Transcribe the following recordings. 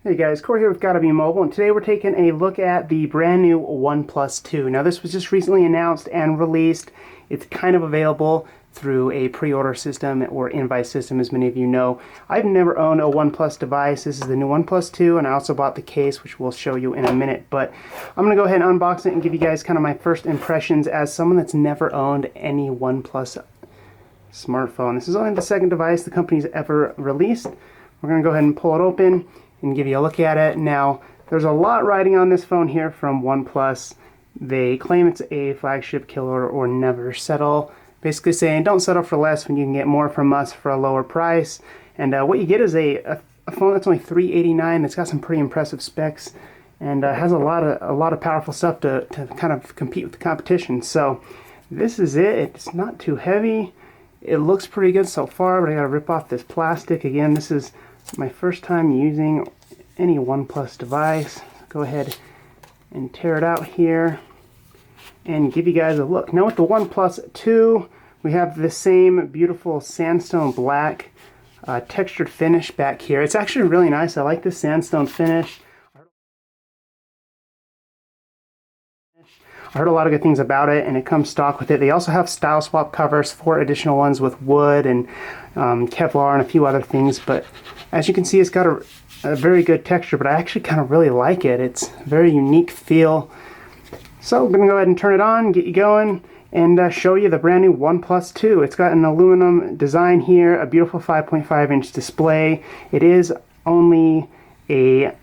Hey guys, Corey here with GottaBeMobile, and today we're taking a look at the brand new OnePlus 2. Now this was just recently announced and released. It's kind of available through a pre-order system or invite system, as many of you know. I've never owned a OnePlus device. This is the new OnePlus 2, and I also bought the case, which we'll show you in a minute. But I'm going to go ahead and unbox it and give you guys kind of my first impressions as someone that's never owned any OnePlus smartphone. This is only the second device the company's ever released. We're going to go ahead and pull it open and give you a look at it. Now, there's a lot riding on this phone here from OnePlus. They claim it's a flagship killer or never settle. Basically saying don't settle for less when you can get more from us for a lower price. And what you get is a phone that's only $389. That's got some pretty impressive specs and has a lot of powerful stuff to kind of compete with the competition. So this is it. It's not too heavy. It looks pretty good so far, but I gotta rip off this plastic. Again, this is my first time using any OnePlus device. Go ahead and tear it out here and give you guys a look. Now with the OnePlus 2, we have the same beautiful sandstone black textured finish back here. It's actually really nice. I like this sandstone finish. I heard a lot of good things about it, and it comes stock with it. They also have style swap covers, 4 additional ones with wood and Kevlar and a few other things. But as you can see, it's got a very good texture, but I actually kind of really like it. It's a very unique feel. So I'm going to go ahead and turn it on, get you going, and show you the brand new OnePlus 2. It's got an aluminum design here, a beautiful 5.5-inch display. It is only a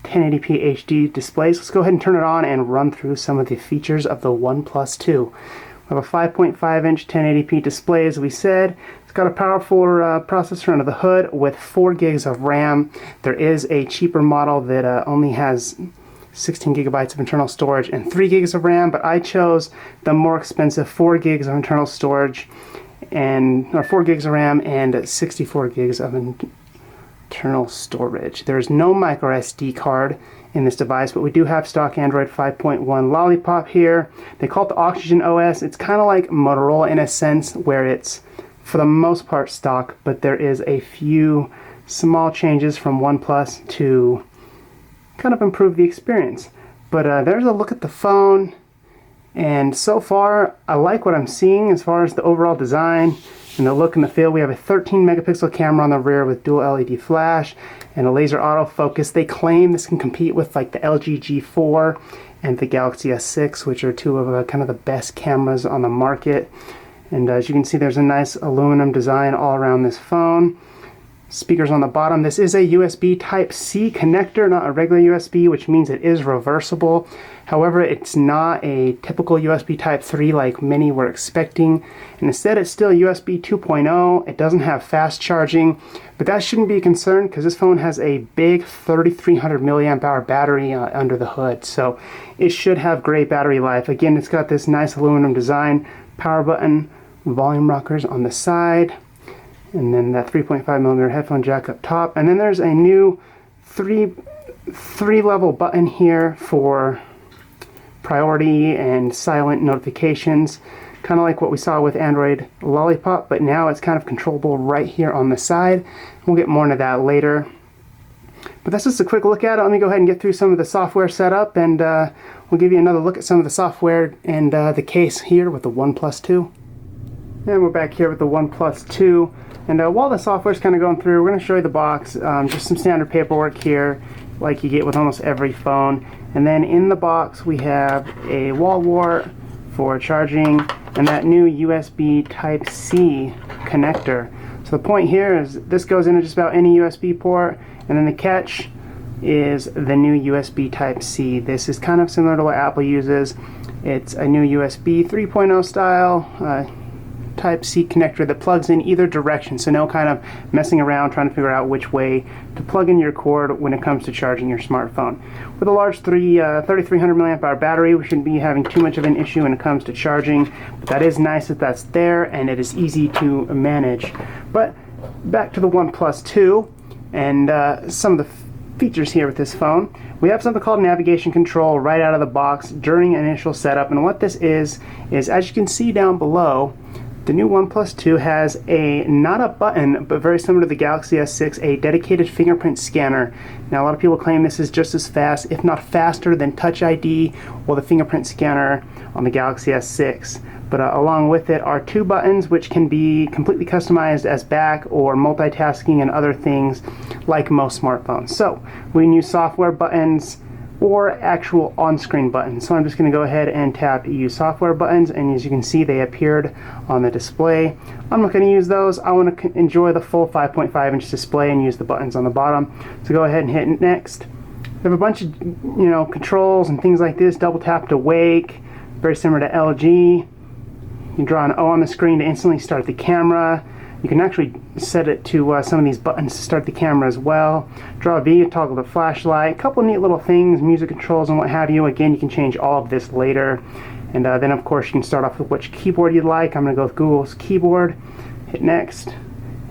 1080p HD display. So let's go ahead and turn it on and run through some of the features of the OnePlus 2. We have a 5.5-inch 1080p display, as we said. It's got a powerful processor under the hood with 4 gigs of RAM. There is a cheaper model that only has 16 gigabytes of internal storage and 3 gigs of RAM, but I chose the more expensive 4 gigs of internal storage or 4 gigs of RAM and 64 gigs of internal storage. There's no micro SD card in this device, but we do have stock Android 5.1 Lollipop here. They call it the Oxygen OS. It's kind of like Motorola in a sense, where it's for the most part stock, but there is a few small changes from OnePlus to kind of improve the experience. But there's a look at the phone, and so far I like what I'm seeing as far as the overall design and the look and the feel. We have a 13 megapixel camera on the rear with dual LED flash and a laser autofocus. They claim this can compete with like the LG G4 and the Galaxy S6, which are two of kind of the best cameras on the market. And as you can see, there's a nice aluminum design all around this phone. Speakers on the bottom. This is a USB Type-C connector, not a regular USB, which means it is reversible. However, it's not a typical USB Type-3 like many were expecting. And instead, it's still USB 2.0. It doesn't have fast charging, but that shouldn't be a concern because this phone has a big 3,300 milliamp hour battery under the hood. So it should have great battery life. Again, it's got this nice aluminum design, power button, volume rockers on the side, and then that 3.5mm headphone jack up top. And then there's a new three level button here for priority and silent notifications, kind of like what we saw with Android Lollipop, but now it's kind of controllable right here on the side. We'll get more into that later. But that's just a quick look at it. Let me go ahead and get through some of the software setup, and we'll give you another look at some of the software and the case here with the OnePlus 2. And we're back here with the OnePlus 2. And while the software's kind of going through, we're going to show you the box. Just some standard paperwork here, like you get with almost every phone. And then in the box, we have a wall wart for charging and that new USB Type-C connector. So the point here is this goes into just about any USB port, and then the catch is the new USB Type-C. This is kind of similar to what Apple uses. It's a new USB 3.0 style Type-C connector that plugs in either direction, so no kind of messing around trying to figure out which way to plug in your cord when it comes to charging your smartphone. With a large 3,300 milliamp hour battery, we shouldn't be having too much of an issue when it comes to charging, but that is nice that that's there and it is easy to manage. But back to the OnePlus 2 and some of the features here with this phone. We have something called navigation control right out of the box during initial setup, and what this is as you can see down below, The new OnePlus 2 has not a button, but very similar to the Galaxy S6, a dedicated fingerprint scanner. Now a lot of people claim this is just as fast, if not faster, than Touch ID or the fingerprint scanner on the Galaxy S6. But along with it are two buttons which can be completely customized as back or multitasking and other things like most smartphones. So we can use software buttons or actual on-screen buttons. So I'm just going to go ahead and tap use software buttons, and as you can see they appeared on the display. I'm not going to use those. I want to enjoy the full 5.5-inch display and use the buttons on the bottom. So go ahead and hit next. We have a bunch of controls and things like this. Double tap to wake, very similar to LG. You draw an O on the screen to instantly start the camera. You can actually set it to some of these buttons to start the camera as well. Draw a V, toggle the flashlight, a couple neat little things, music controls and what have you. Again, you can change all of this later. And then of course you can start off with which keyboard you'd like. I'm going to go with Google's keyboard. Hit next.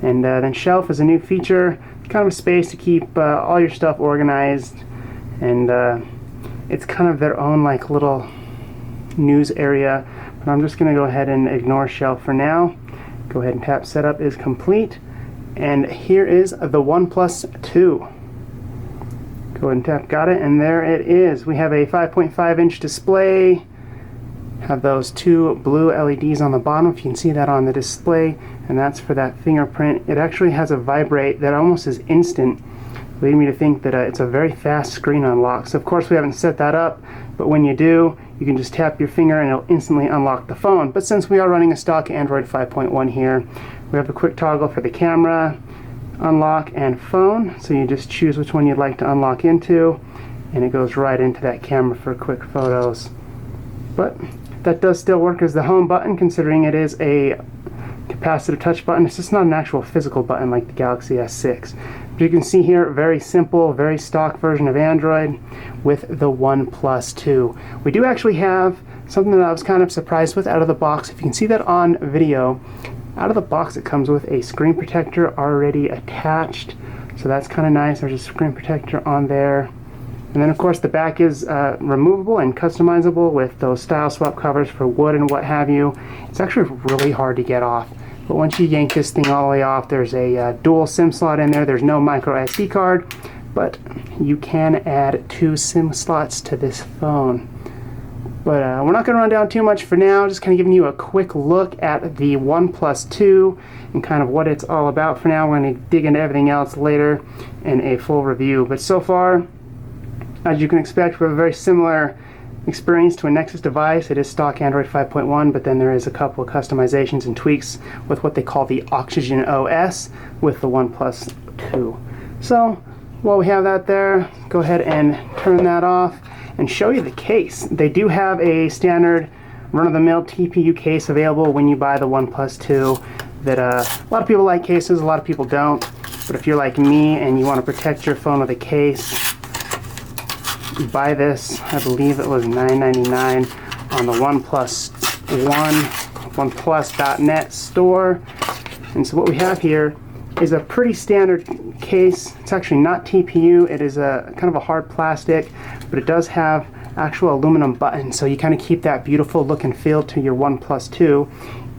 And then shelf is a new feature. Kind of a space to keep all your stuff organized. And it's kind of their own like little news area. But I'm just going to go ahead and ignore shelf for now. Go ahead and tap setup is complete, and here is the OnePlus 2. Go ahead and tap got it, and there it is. We have a 5.5-inch display, have those two blue LEDs on the bottom if you can see that on the display, and that's for that fingerprint. It actually has a vibrate that almost is instant, leading me to think that it's a very fast screen unlock. So of course we haven't set that up, but when you do, you can just tap your finger and it'll instantly unlock the phone. But since we are running a stock Android 5.1 here, we have a quick toggle for the camera, unlock, and phone. So you just choose which one you'd like to unlock into, and it goes right into that camera for quick photos. But that does still work as the home button, considering it is a capacitive touch button. It's just not an actual physical button like the Galaxy S6. But you can see here, very simple, very stock version of Android with the OnePlus 2. We do actually have something that I was kind of surprised with out of the box. If you can see that on video, out of the box it comes with a screen protector already attached. So that's kind of nice. There's a screen protector on there. And then of course the back is removable and customizable with those style swap covers for wood and what have you. It's actually really hard to get off. But once you yank this thing all the way off, there's a dual SIM slot in there. There's no micro SD card, but you can add 2 SIM slots to this phone. But we're not going to run down too much for now. Just kind of giving you a quick look at the OnePlus 2 and kind of what it's all about for now. We're going to dig into everything else later in a full review. But so far, as you can expect, we have a very similar experience to a Nexus device. It is stock Android 5.1, but then there is a couple of customizations and tweaks with what they call the Oxygen OS with the OnePlus 2. So while we have that there, go ahead and turn that off and show you the case. They do have a standard run-of-the-mill TPU case available when you buy the OnePlus 2 that a lot of people like cases, a lot of people don't. But if you're like me and you want to protect your phone with a case, buy this. I believe it was $9.99 on the OnePlus.net store. And so what we have here is a pretty standard case. It's actually not TPU. It is a kind of a hard plastic, but it does have actual aluminum buttons, so you kind of keep that beautiful look and feel to your OnePlus 2,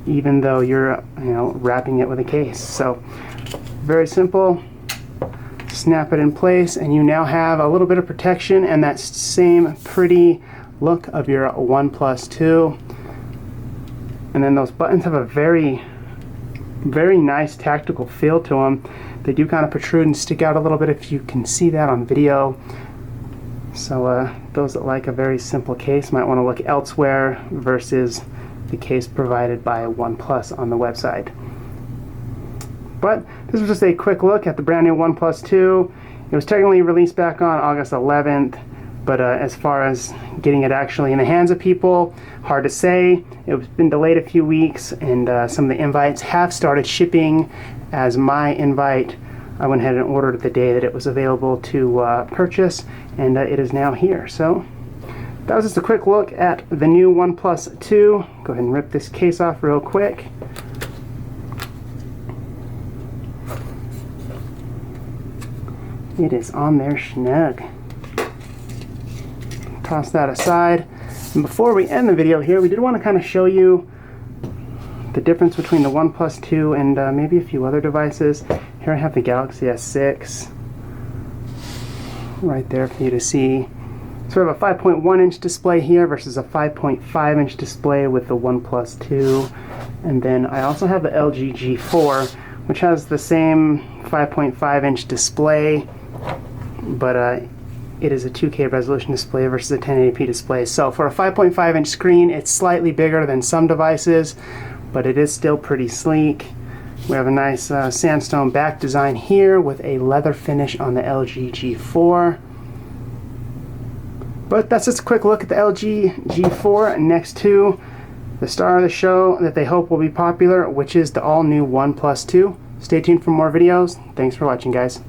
even though you're wrapping it with a case. So very simple. Snap it in place, and you now have a little bit of protection and that same pretty look of your OnePlus 2. And then those buttons have a very nice tactical feel to them. They do kind of protrude and stick out a little bit if you can see that on video. So those that like a very simple case might want to look elsewhere versus the case provided by OnePlus on the website. But this was just a quick look at the brand new OnePlus 2. It was technically released back on August 11th, but as far as getting it actually in the hands of people, hard to say. It's been delayed a few weeks, and some of the invites have started shipping. As my invite, I went ahead and ordered the day that it was available to purchase, and it is now here. So that was just a quick look at the new OnePlus 2. Go ahead and rip this case off real quick. It is on there snug. Toss that aside. And before we end the video here, we did want to kind of show you the difference between the OnePlus 2 and maybe a few other devices. Here I have the Galaxy S6 right there for you to see. Sort of a 5.1 inch display here versus a 5.5 inch display with the OnePlus 2. And then I also have the LG G4, which has the same 5.5 inch display, but it is a 2K resolution display versus a 1080p display. So for a 5.5 inch screen, it's slightly bigger than some devices, but it is still pretty sleek. We have a nice sandstone back design here with a leather finish on the LG G4. But that's just a quick look at the LG G4 next to the star of the show that they hope will be popular, which is the all-new OnePlus 2. Stay tuned for more videos. Thanks for watching, guys.